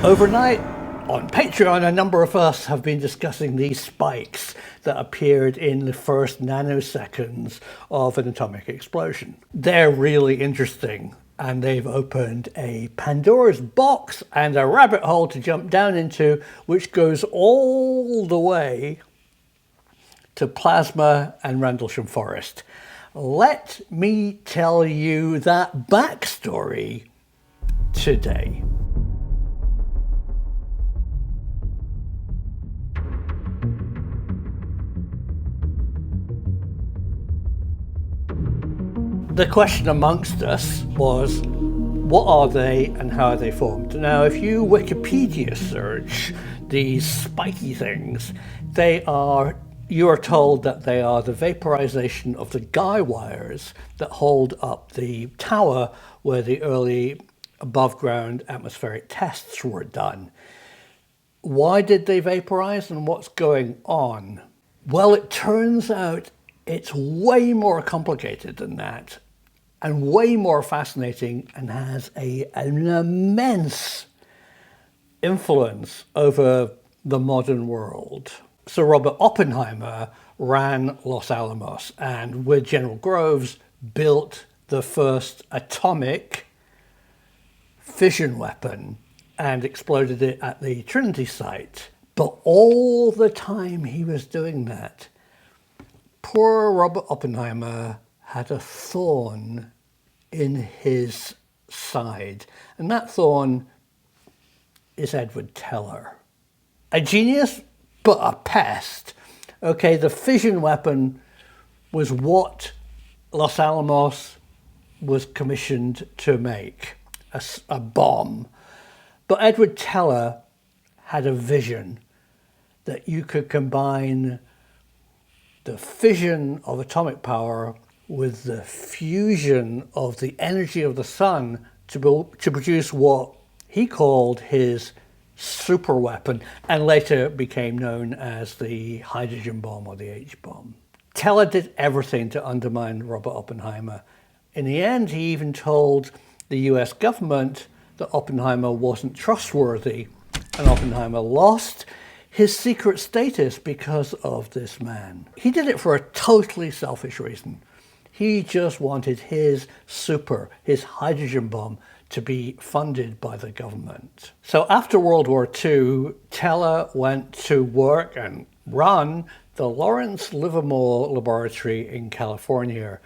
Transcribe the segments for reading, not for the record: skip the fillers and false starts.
Overnight, on Patreon, a number of us have been discussing these spikes that appeared in the first nanoseconds of an atomic explosion. They're really interesting, and they've opened a Pandora's box and a rabbit hole to jump down into, which goes all the way to plasma and Rendlesham Forest. Let me tell you that backstory today. The question amongst us was, what are they and how are they formed? Now, if you Wikipedia search these spiky things, you are told that they are the vaporization of the guy wires that hold up the tower where the early above ground atmospheric tests were done. Why did they vaporize and what's going on? Well, it turns out it's way more complicated than that, and way more fascinating, and has an immense influence over the modern world. So Robert Oppenheimer ran Los Alamos, and with General Groves built the first atomic fission weapon and exploded it at the Trinity site. But all the time he was doing that, poor Robert Oppenheimer had a thorn in his side, and that thorn is Edward Teller. A genius, but a pest. Okay, the fission weapon was what Los Alamos was commissioned to make, a bomb. But Edward Teller had a vision that you could combine the fission of atomic power with the fusion of the energy of the sun to produce what he called his super weapon, and later became known as the hydrogen bomb or the H-bomb. Teller did everything to undermine Robert Oppenheimer. In the end, he even told the US government that Oppenheimer wasn't trustworthy, and Oppenheimer lost his secret status because of this man. He did it for a totally selfish reason. He just wanted his hydrogen bomb, to be funded by the government. So after World War II, Teller went to work and run the Lawrence Livermore Laboratory in California,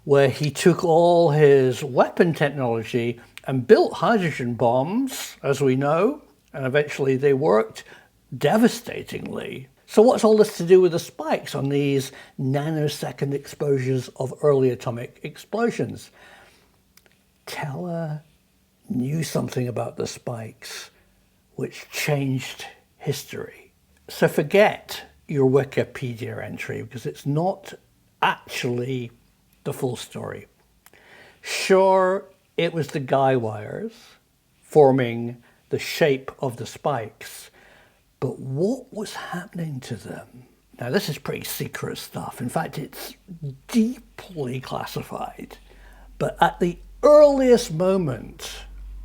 where he took all his weapon technology and built hydrogen bombs, as we know, and eventually they worked devastatingly. So what's all this to do with the spikes on these nanosecond exposures of early atomic explosions? Teller knew something about the spikes which changed history. So forget your Wikipedia entry, because it's not actually the full story. Sure, it was the guy wires forming the shape of the spikes, but what was happening to them? Now, this is pretty secret stuff. In fact, it's deeply classified. But at the earliest moment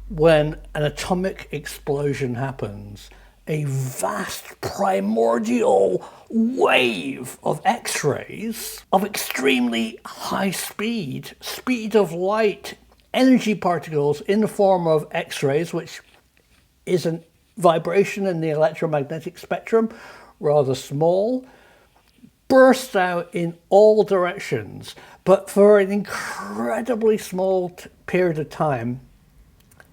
when an atomic explosion happens, a vast primordial wave of X-rays of extremely high speed of light, energy particles in the form of X-rays, which is a vibration in the electromagnetic spectrum, rather small, burst out in all directions, but for an incredibly small period of time,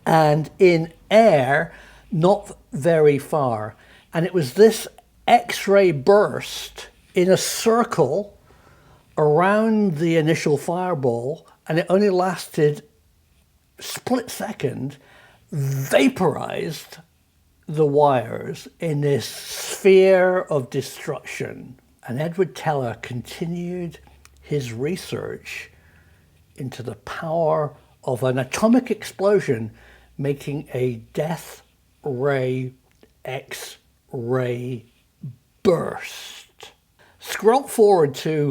and in air not very far. And it was this X-ray burst in a circle around the initial fireball, and it only lasted a split second, vaporized the wires in this sphere of destruction. And Edward Teller continued his research into the power of an atomic explosion making a death ray X-ray burst. Scroll forward to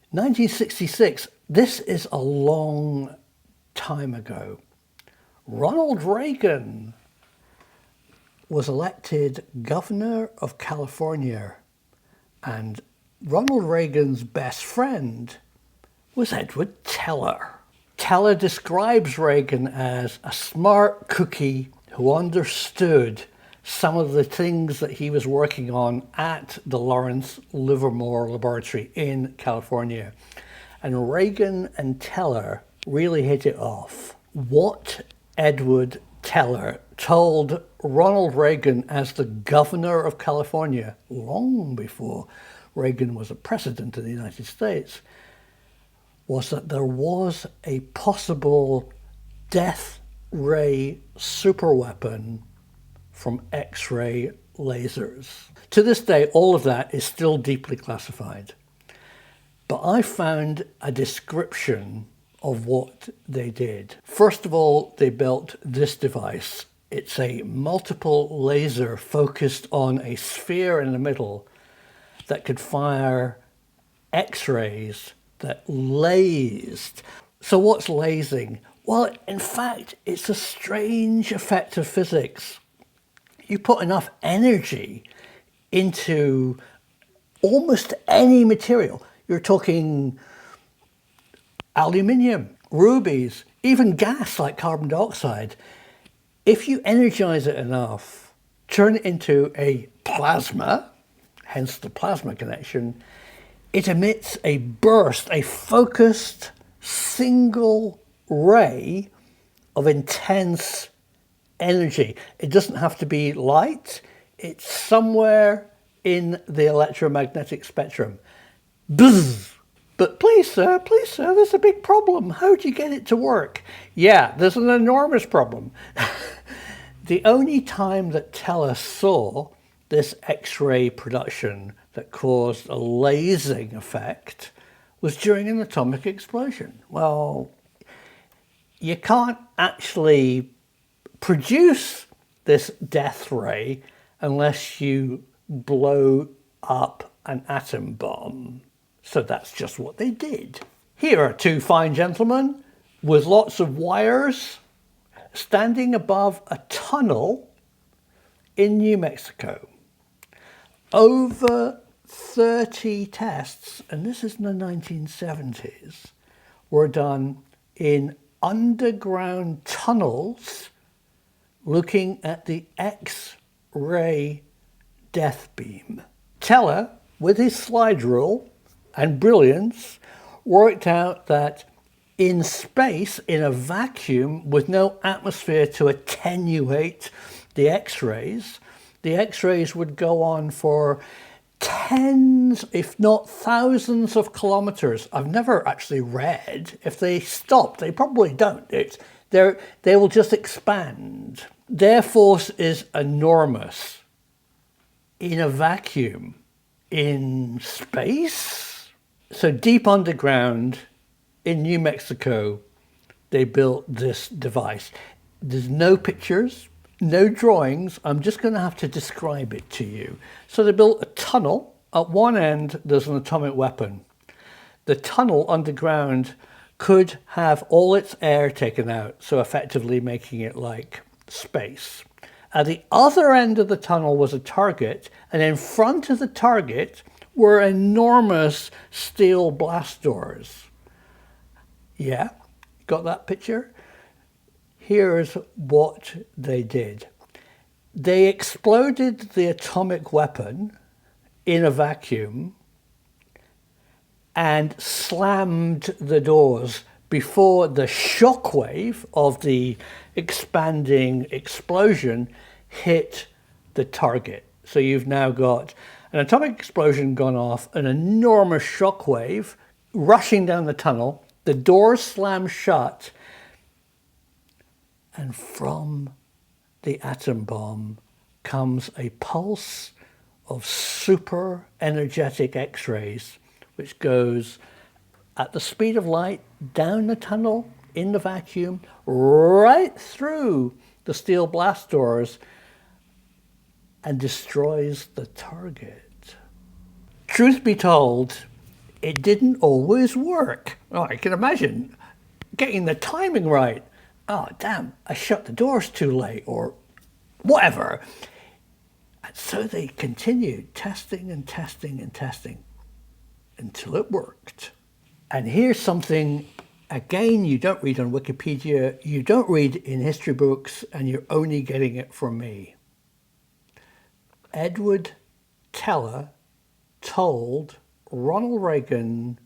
1966. This is a long time ago. Ronald Reagan was elected governor of California, and Ronald Reagan's best friend was Edward Teller. Teller describes Reagan as a smart cookie who understood some of the things that he was working on at the Lawrence Livermore Laboratory in California. And Reagan and Teller really hit it off. What Edward Teller told Ronald Reagan as the governor of California, long before Reagan was a president of the United States, was that there was a possible death ray superweapon from X-ray lasers. To this day, all of that is still deeply classified. But I found a description of what they did. First of all, they built this device. It's a multiple laser focused on a sphere in the middle that could fire X-rays that lased. So what's lasing? Well, in fact, it's a strange effect of physics. You put enough energy into almost any material. You're talking aluminium, rubies, even gas like carbon dioxide. If you energize it enough, turn it into a plasma, hence the plasma connection, it emits a burst, a focused single ray of intense energy. It doesn't have to be light. It's somewhere in the electromagnetic spectrum. Buzz! But please sir, there's a big problem. How do you get it to work? Yeah, there's an enormous problem. The only time that Teller saw this X-ray production that caused a lasing effect was during an atomic explosion. Well, you can't actually produce this death ray unless you blow up an atom bomb. So that's just what they did. Here are two fine gentlemen with lots of wires standing above a tunnel in New Mexico. Over 30 tests, and this is in the 1970s, were done in underground tunnels looking at the X-ray death beam. Teller, with his slide rule and brilliance, worked out that in space, in a vacuum with no atmosphere to attenuate the X-rays would go on for tens, if not thousands of kilometers. I've never actually read if they stop. They probably don't. They will just expand. Their force is enormous. In a vacuum, in space. So deep underground in New Mexico, they built this device. There's no pictures, no drawings. I'm just going to have to describe it to you. So they built a tunnel. At one end, there's an atomic weapon. The tunnel underground could have all its air taken out, so effectively making it like space. At the other end of the tunnel was a target, and in front of the target were enormous steel blast doors. Yeah, got that picture? Here's what they did. They exploded the atomic weapon in a vacuum and slammed the doors before the shockwave of the expanding explosion hit the target. So you've now got an atomic explosion gone off, an enormous shockwave rushing down the tunnel, the doors slam shut, and from the atom bomb comes a pulse of super energetic X-rays, which goes at the speed of light down the tunnel in the vacuum, right through the steel blast doors, and destroys the target. Truth be told, it didn't always work. Oh, I can imagine getting the timing right. Oh, damn, I shut the doors too late, or whatever. And so they continued testing and testing and testing until it worked. And here's something, again, you don't read on Wikipedia, you don't read in history books, and you're only getting it from me. Edward Teller told Ronald Reagan,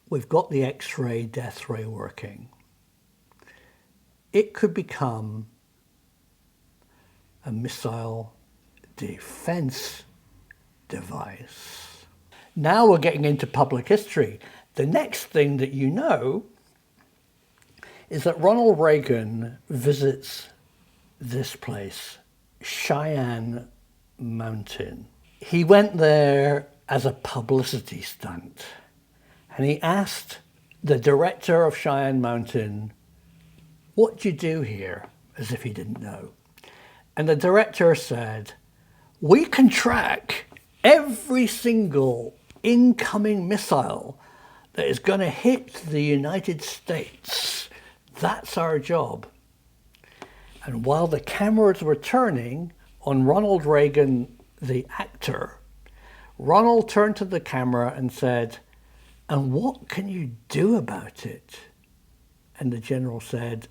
we've got the X-ray death ray working. It could become a missile defense device. Now we're getting into public history. The next thing that you know is that Ronald Reagan visits this place, Cheyenne Mountain. He went there as a publicity stunt, and he asked the director of Cheyenne Mountain, what do you do here? As if he didn't know. And the director said, we can track every single incoming missile that is going to hit the United States. That's our job. And while the cameras were turning on Ronald Reagan, the actor, Ronald turned to the camera and said, and what can you do about it? And the general said,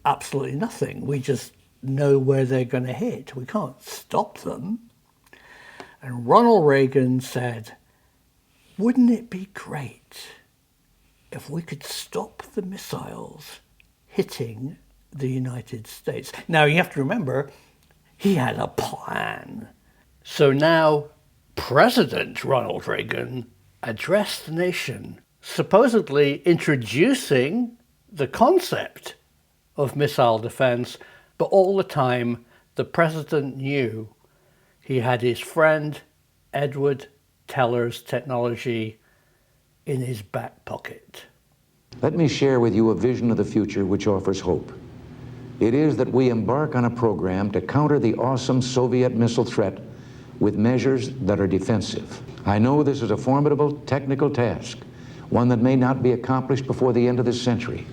absolutely nothing. We just know where they're going to hit. We can't stop them. And Ronald Reagan said, wouldn't it be great if we could stop the missiles hitting the United States? Now, you have to remember, he had a plan. So now President Ronald Reagan addressed the nation, supposedly introducing the concept of missile defense, but all the time the president knew he had his friend Edward Teller's technology in his back pocket. Let me share with you a vision of the future which offers hope. It is that we embark on a program to counter the awesome Soviet missile threat with measures that are defensive. I know this is a formidable technical task, one that may not be accomplished before the end of this century.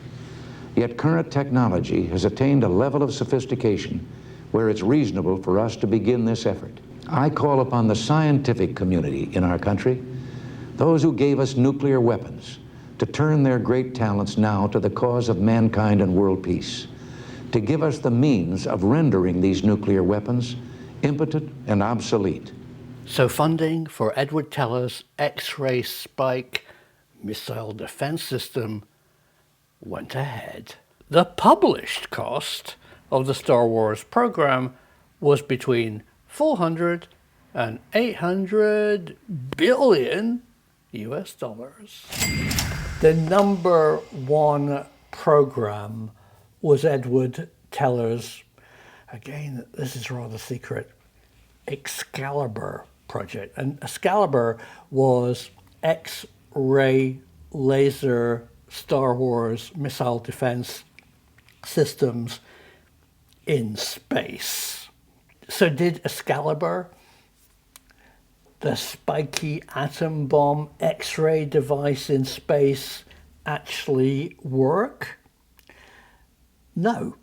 Yet current technology has attained a level of sophistication where it's reasonable for us to begin this effort. I call upon the scientific community in our country, those who gave us nuclear weapons, to turn their great talents now to the cause of mankind and world peace, to give us the means of rendering these nuclear weapons impotent and obsolete. So funding for Edward Teller's X-ray spike missile defense system went ahead. The published cost of the Star Wars program was between 400 and 800 billion US dollars. The number one program was Edward Teller's, again, this is rather secret, Excalibur project. And Excalibur was X-ray laser Star Wars missile defense systems in space. So did Excalibur, the spiky atom bomb X-ray device in space, actually work? No.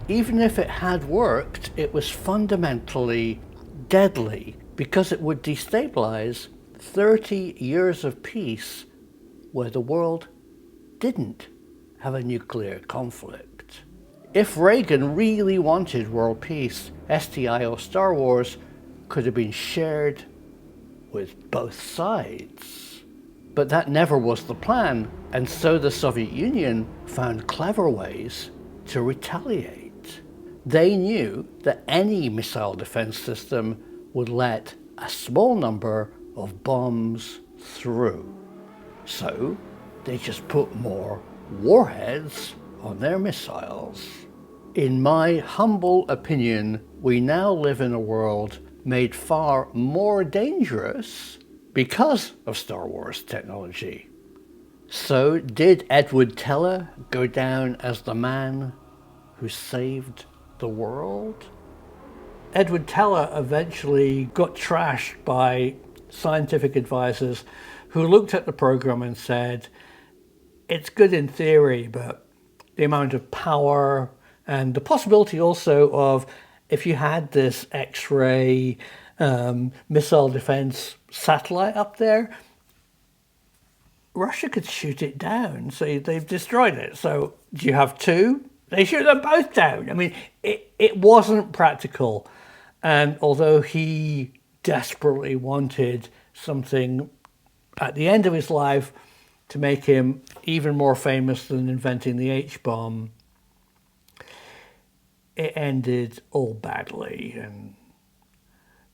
Even if it had worked, it was fundamentally deadly because it would destabilize 30 years of peace where the world didn't have a nuclear conflict. If Reagan really wanted world peace, STI or Star Wars could have been shared with both sides. But that never was the plan, and so the Soviet Union found clever ways to retaliate. They knew that any missile defense system would let a small number of bombs through. So they just put more warheads on their missiles. In my humble opinion, we now live in a world made far more dangerous because of Star Wars technology. So did Edward Teller go down as the man who saved the world? Edward Teller eventually got trashed by scientific advisors who looked at the program and said, it's good in theory, but the amount of power And the possibility also of, if you had this X-ray missile defense satellite up there, Russia could shoot it down. So they've destroyed it. So do you have two? They shoot them both down. I mean, it wasn't practical. And although he desperately wanted something at the end of his life to make him even more famous than inventing the H-bomb, it ended all badly. And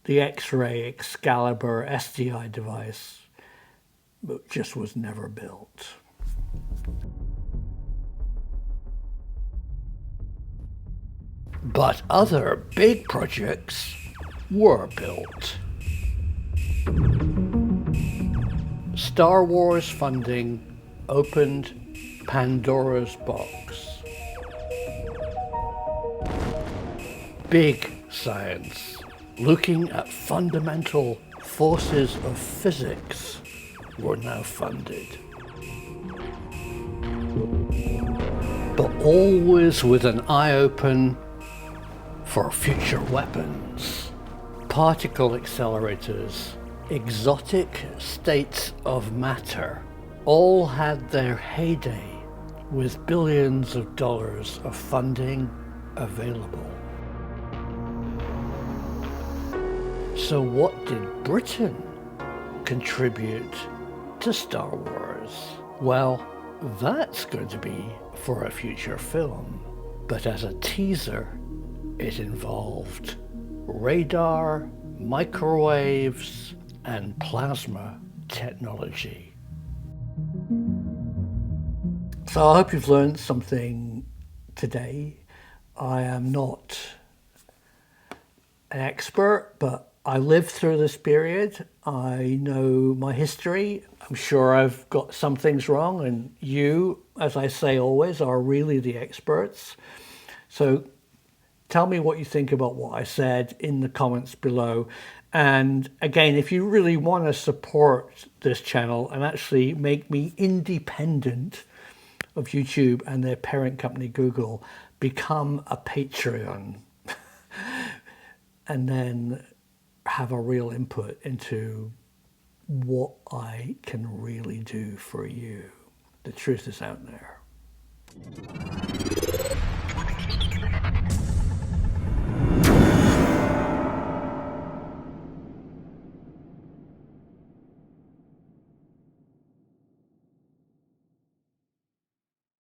the X-ray Excalibur SDI device just was never built. But other big projects were built. Star Wars funding opened Pandora's box. Big science, looking at fundamental forces of physics, were now funded. But always with an eye open for future weapons, particle accelerators, exotic states of matter, all had their heyday with billions of dollars of funding available. So what did Britain contribute to Star Wars? Well, that's going to be for a future film. But as a teaser, it involved radar, microwaves, and plasma technology. So I hope you've learned something today. I am not an expert, but I lived through this period. I know my history. I'm sure I've got some things wrong, and you, as I say always, are really the experts. So tell me what you think about what I said in the comments below. And again, if you really want to support this channel and actually make me independent of YouTube and their parent company Google, become a Patreon and then have a real input into what I can really do for you. The truth is out there.